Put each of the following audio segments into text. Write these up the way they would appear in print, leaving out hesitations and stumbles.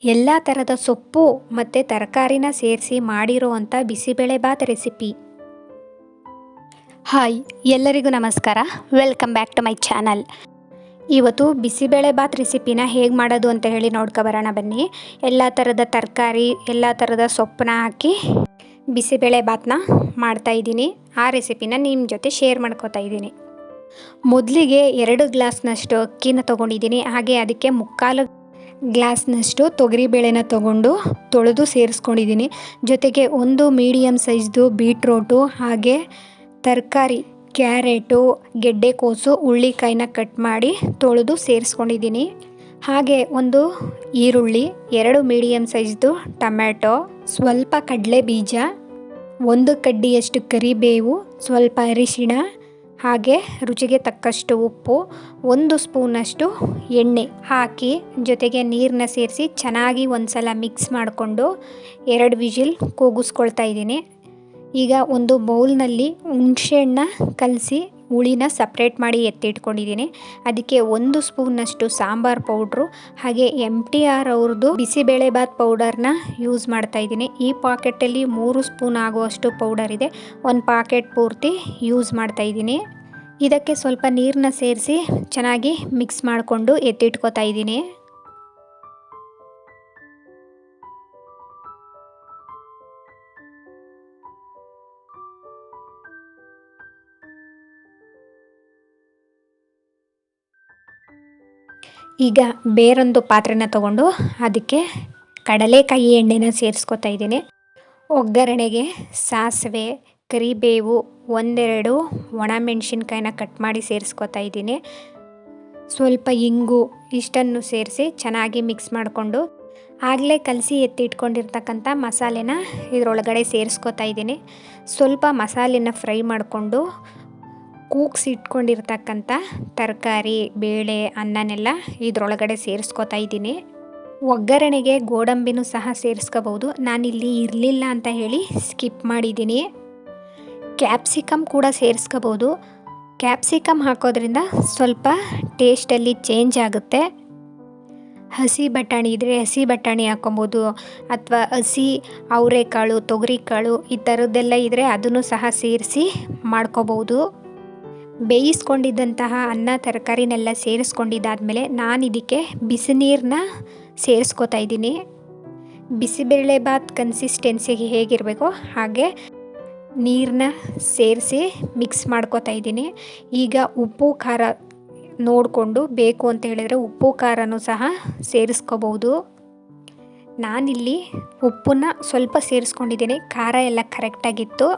ಎಲ್ಲ ಥರದ ಸೊಪ್ಪು ಮತ್ತು ತರಕಾರಿನ ಸೇರಿಸಿ ಮಾಡಿರೋವಂಥ ಬಿಸಿಬೇಳೆಬಾತ್ ರೆಸಿಪಿ. ಹಾಯ್, ಎಲ್ಲರಿಗೂ ನಮಸ್ಕಾರ. Welcome back to my channel. ಇವತ್ತು ಬಿಸಿಬೇಳೆಬಾತ್ ರೆಸಿಪಿನ ಹೇಗೆ ಮಾಡೋದು ಅಂತ ಹೇಳಿ ನೋಡ್ಕೊಬರೋಣ ಬನ್ನಿ. ಎಲ್ಲ ಥರದ ತರಕಾರಿ, ಎಲ್ಲ ಥರದ ಸೊಪ್ಪನ್ನ ಹಾಕಿ ಬಿಸಿಬೇಳೆಬಾತನ್ನ ಮಾಡ್ತಾಯಿದ್ದೀನಿ. ಆ ರೆಸಿಪಿನ ನಿಮ್ಮ ಜೊತೆ ಶೇರ್ ಮಾಡ್ಕೋತಾ ಇದ್ದೀನಿ. ಮೊದಲಿಗೆ 2 ಗ್ಲಾಸ್ನಷ್ಟು ಅಕ್ಕಿನ ತೊಗೊಂಡಿದ್ದೀನಿ. ಹಾಗೆ ಅದಕ್ಕೆ 3/4 ಗ್ಲಾಸ್ನಷ್ಟು ತೊಗರಿಬೇಳೆನ ತೊಗೊಂಡು ತೊಳೆದು ಸೇರಿಸ್ಕೊಂಡಿದ್ದೀನಿ. ಜೊತೆಗೆ 1 ಮೀಡಿಯಮ್ ಸೈಜ್ದು ಬೀಟ್ರೋಟು, ಹಾಗೆ ತರಕಾರಿ ಕ್ಯಾರೆಟು, ಗೆಡ್ಡೆಕೋಸು, ಹುಳ್ಳಿಕಾಯಿನ ಕಟ್ ಮಾಡಿ ತೊಳೆದು ಸೇರಿಸ್ಕೊಂಡಿದ್ದೀನಿ. ಹಾಗೆ 1 ಈರುಳ್ಳಿ, 2 ಮೀಡಿಯಮ್ ಸೈಜ್ದು ಟೊಮ್ಯಾಟೊ, ಸ್ವಲ್ಪ ಕಡಲೆ ಬೀಜ, 1 ಕಡ್ಡಿಯಷ್ಟು ಕರಿಬೇವು, ಸ್ವಲ್ಪ ಅರಿಶಿಣ, ಹಾಗೆ ರುಚಿಗೆ ತಕ್ಕಷ್ಟು ಉಪ್ಪು, 1 ಸ್ಪೂನಷ್ಟು ಎಣ್ಣೆ ಹಾಕಿ ಜೊತೆಗೆ ನೀರನ್ನ ಸೇರಿಸಿ ಚೆನ್ನಾಗಿ ಒಂದು ಸಲ ಮಿಕ್ಸ್ ಮಾಡಿಕೊಂಡು 2 ವಿಜಿಲ್ ಕೂಗಿಸ್ಕೊಳ್ತಾ ಇದ್ದೀನಿ. ಈಗ ಒಂದು ಬೌಲ್ನಲ್ಲಿ ಹುಣಸೆಹಣ್ಣ ಕಲಸಿ ಹುಳಿನ ಸಪ್ರೇಟ್ ಮಾಡಿ ಎತ್ತಿಟ್ಕೊಂಡಿದ್ದೀನಿ. ಅದಕ್ಕೆ 1 ಸ್ಪೂನಷ್ಟು ಸಾಂಬಾರು ಪೌಡ್ರು, ಹಾಗೆ MTR ಅವ್ರದ್ದು ಬಿಸಿಬೇಳೆಬಾತ್ ಪೌಡರ್ನ ಯೂಸ್ ಮಾಡ್ತಾ ಇದ್ದೀನಿ. ಈ ಪಾಕೆಟಲ್ಲಿ 3 ಸ್ಪೂನ್ ಆಗುವಷ್ಟು ಪೌಡರ್ ಇದೆ. 1 ಪಾಕೆಟ್ ಪೂರ್ತಿ ಯೂಸ್ ಮಾಡ್ತಾ ಇದ್ದೀನಿ. ಇದಕ್ಕೆ ಸ್ವಲ್ಪ ನೀರನ್ನ ಸೇರಿಸಿ ಚೆನ್ನಾಗಿ ಮಿಕ್ಸ್ ಮಾಡಿಕೊಂಡು ಎತ್ತಿಟ್ಕೊತಾ ಇದ್ದೀನಿ. ಈಗ ಬೇರೊಂದು ಪಾತ್ರೆನ ತಗೊಂಡು ಅದಕ್ಕೆ ಕಡಲೆಕಾಯಿ ಎಣ್ಣೆನ ಸೇರಿಸ್ಕೊತಾ ಇದ್ದೀನಿ. ಒಗ್ಗರಣೆಗೆ ಸಾಸಿವೆ, ಕರಿಬೇವು, 1-2 ಒಣಮೆಣಸಿನ್ಕಾಯಿನ ಕಟ್ ಮಾಡಿ ಸೇರಿಸ್ಕೊತಾ ಇದ್ದೀನಿ. ಸ್ವಲ್ಪ ಇಂಗು ಇಷ್ಟನ್ನು ಸೇರಿಸಿ ಚೆನ್ನಾಗಿ ಮಿಕ್ಸ್ ಮಾಡಿಕೊಂಡು ಆಗಲೇ ಕಲಸಿ ಎತ್ತಿಟ್ಕೊಂಡಿರ್ತಕ್ಕಂಥ ಮಸಾಲೆನ ಇದರೊಳಗಡೆ ಸೇರಿಸ್ಕೊತಾ ಇದ್ದೀನಿ. ಸ್ವಲ್ಪ ಮಸಾಲೆನ ಫ್ರೈ ಮಾಡಿಕೊಂಡು ಕೂಗ್ಸಿಟ್ಕೊಂಡಿರ್ತಕ್ಕಂಥ ತರಕಾರಿ, ಬೇಳೆ, ಅನ್ನನೆಲ್ಲ ಇದರೊಳಗಡೆ ಸೇರಿಸ್ಕೊತಾ ಇದ್ದೀನಿ. ಒಗ್ಗರಣೆಗೆ ಗೋಡಂಬಿನೂ ಸಹ ಸೇರಿಸ್ಕೋಬೋದು. ನಾನಿಲ್ಲಿ ಇರಲಿಲ್ಲ ಅಂತ ಹೇಳಿ ಸ್ಕಿಪ್ ಮಾಡಿದ್ದೀನಿ. ಕ್ಯಾಪ್ಸಿಕಮ್ ಕೂಡ ಸೇರಿಸ್ಕೋಬೋದು. ಕ್ಯಾಪ್ಸಿಕಮ್ ಹಾಕೋದ್ರಿಂದ ಸ್ವಲ್ಪ ಟೇಸ್ಟಲ್ಲಿ ಚೇಂಜ್ ಆಗುತ್ತೆ. ಹಸಿ ಬಟಾಣಿ ಇದ್ದರೆ ಹಸಿ ಬಟಾಣಿ ಹಾಕೊಬೋದು, ಅಥವಾ ಹಸಿ ಅವರೆಕಾಳು, ತೊಗರಿಕಾಳು ಈ ಥರದ್ದೆಲ್ಲ ಇದ್ದರೆ ಅದನ್ನು ಸಹ ಸೇರಿಸಿ ಮಾಡ್ಕೋಬೋದು. ಬೇಯಿಸ್ಕೊಂಡಿದ್ದಂತಹ ಅನ್ನ ತರಕಾರಿನೆಲ್ಲ ಸೇರಿಸ್ಕೊಂಡಿದ್ದಾದಮೇಲೆ ನಾನು ಇದಕ್ಕೆ ಬಿಸಿ ನೀರನ್ನ ಸೇರಿಸ್ಕೊತಾ ಇದ್ದೀನಿ. ಬಿಸಿಬೇಳೆಬಾತ್ ಕನ್ಸಿಸ್ಟೆನ್ಸಿಗೆ ಹೇಗಿರಬೇಕೋ ಹಾಗೆ ನೀರನ್ನ ಸೇರಿಸಿ ಮಿಕ್ಸ್ ಮಾಡ್ಕೊತಾ ಇದ್ದೀನಿ. ಈಗ ಉಪ್ಪು ಖಾರ ನೋಡಿಕೊಂಡು ಬೇಕು ಅಂತ ಹೇಳಿದರೆ ಉಪ್ಪು ಖಾರನೂ ಸಹ ಸೇರಿಸ್ಕೋಬೋದು. ನಾನಿಲ್ಲಿ ಉಪ್ಪನ್ನ ಸ್ವಲ್ಪ ಸೇರಿಸ್ಕೊಂಡಿದ್ದೀನಿ. ಖಾರ ಎಲ್ಲ ಕರೆಕ್ಟಾಗಿತ್ತು.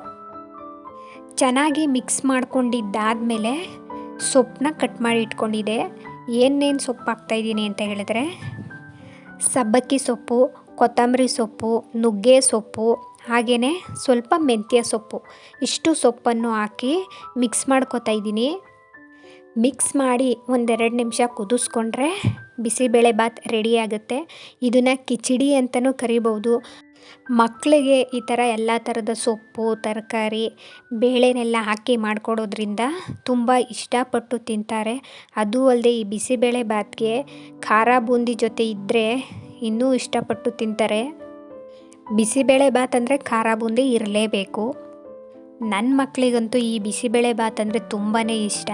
ಚೆನ್ನಾಗಿ ಮಿಕ್ಸ್ ಮಾಡ್ಕೊಂಡಿದ್ದಾದಮೇಲೆ ಸೊಪ್ಪನ್ನ ಕಟ್ ಮಾಡಿ ಇಟ್ಕೊಂಡಿದ್ದೆ. ಏನೇನು ಸೊಪ್ಪು ಹಾಕ್ತಾಯಿದ್ದೀನಿ ಅಂತ ಹೇಳಿದ್ರೆ ಸಬ್ಬಕ್ಕಿ ಸೊಪ್ಪು, ಕೊತ್ತಂಬರಿ ಸೊಪ್ಪು, ನುಗ್ಗೆ ಸೊಪ್ಪು, ಹಾಗೆಯೇ ಸ್ವಲ್ಪ ಮೆಂತ್ಯ ಸೊಪ್ಪು, ಇಷ್ಟು ಸೊಪ್ಪನ್ನು ಹಾಕಿ ಮಿಕ್ಸ್ ಮಾಡ್ಕೊತಾ ಇದ್ದೀನಿ. ಮಿಕ್ಸ್ ಮಾಡಿ 1-2 ನಿಮಿಷ ಕುದಿಸ್ಕೊಂಡ್ರೆ ಬಿಸಿಬೇಳೆಬಾತ್ ರೆಡಿ ಆಗುತ್ತೆ. ಇದನ್ನು ಕಿಚಡಿ ಅಂತಲೂ ಕರಿಬೋದು. ಮಕ್ಕಳಿಗೆ ಈ ಥರ ಎಲ್ಲ ಥರದ ಸೊಪ್ಪು, ತರಕಾರಿ, ಬೇಳೆನೆಲ್ಲ ಹಾಕಿ ಮಾಡಿಕೊಡೋದ್ರಿಂದ ತುಂಬ ಇಷ್ಟಪಟ್ಟು ತಿಂತಾರೆ. ಅದೂ ಅಲ್ಲದೆ ಈ ಬಿಸಿಬೇಳೆಬಾತ್ಗೆ ಖಾರ ಬೂಂದಿ ಜೊತೆ ಇದ್ದರೆ ಇನ್ನೂ ಇಷ್ಟಪಟ್ಟು ತಿಂತಾರೆ. ಬಿಸಿಬೇಳೆಬಾತ್ ಅಂದರೆ ಖಾರ ಬೂಂದಿ ಇರಲೇಬೇಕು. ನನ್ನ ಮಕ್ಕಳಿಗಂತೂ ಈ ಬಿಸಿಬೇಳೆಬಾತ್ ಅಂದರೆ ತುಂಬಾ ಇಷ್ಟ.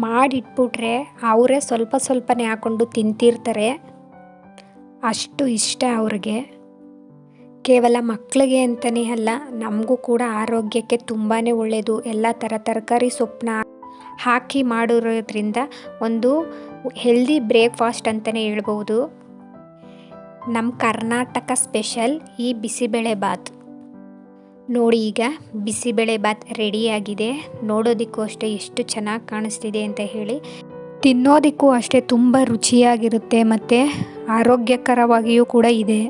ಮಾಡಿಟ್ಬಿಟ್ರೆ ಅವರೇ ಸ್ವಲ್ಪ ಸ್ವಲ್ಪನೇ ಹಾಕ್ಕೊಂಡು ತಿಂತಿರ್ತಾರೆ. ಅಷ್ಟು ಇಷ್ಟ ಅವ್ರಿಗೆ. ಕೇವಲ ಮಕ್ಕಳಿಗೆ ಅಂತಲೇ ಅಲ್ಲ, ನಮಗೂ ಕೂಡ ಆರೋಗ್ಯಕ್ಕೆ ತುಂಬಾ ಒಳ್ಳೆಯದು. ಎಲ್ಲ ಥರ ತರಕಾರಿ ಸೊಪ್ಪನ್ನ ಹಾಕಿ ಮಾಡಿರೋದ್ರಿಂದ ಒಂದು ಹೆಲ್ದಿ ಬ್ರೇಕ್ಫಾಸ್ಟ್ ಅಂತಲೇ ಹೇಳ್ಬೋದು. ನಮ್ಮ ಕರ್ನಾಟಕ ಸ್ಪೆಷಲ್ ಈ ಬಿಸಿಬೇಳೆಬಾತ್. ನೋಡಿ, ಈಗ ಬಿಸಿಬೇಳೆಬಾತ್ ರೆಡಿಯಾಗಿದೆ. ನೋಡೋದಕ್ಕೂ ಅಷ್ಟೇ ಎಷ್ಟು ಚೆನ್ನಾಗಿ ಕಾಣಿಸ್ತಿದೆ ಅಂತ ಹೇಳಿ. ತಿನ್ನೋದಕ್ಕೂ ಅಷ್ಟೇ ತುಂಬ ರುಚಿಯಾಗಿರುತ್ತೆ ಮತ್ತು ಆರೋಗ್ಯಕರವಾಗಿಯೂ ಕೂಡ ಇದೆ.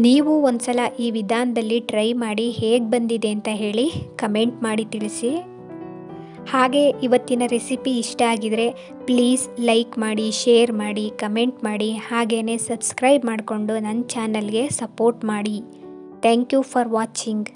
ನೀವು ಒಂದ್ಸಲ ಈ ವಿಧಾನದಲ್ಲಿ ಟ್ರೈ ಮಾಡಿ ಹೇಗೆ ಬಂದಿದೆ ಅಂತ ಹೇಳಿ ಕಮೆಂಟ್ ಮಾಡಿ ತಿಳಿಸಿ. ಹಾಗೆ ಇವತ್ತಿನ ರೆಸಿಪಿ ಇಷ್ಟ ಆಗಿದರೆ ಪ್ಲೀಸ್ ಲೈಕ್ ಮಾಡಿ, ಶೇರ್ ಮಾಡಿ, ಕಮೆಂಟ್ ಮಾಡಿ, ಹಾಗೆಯೇ ಸಬ್ಸ್ಕ್ರೈಬ್ ಮಾಡಿಕೊಂಡು ನನ್ನ ಚಾನಲ್ಗೆ ಸಪೋರ್ಟ್ ಮಾಡಿ. Thank you for watching.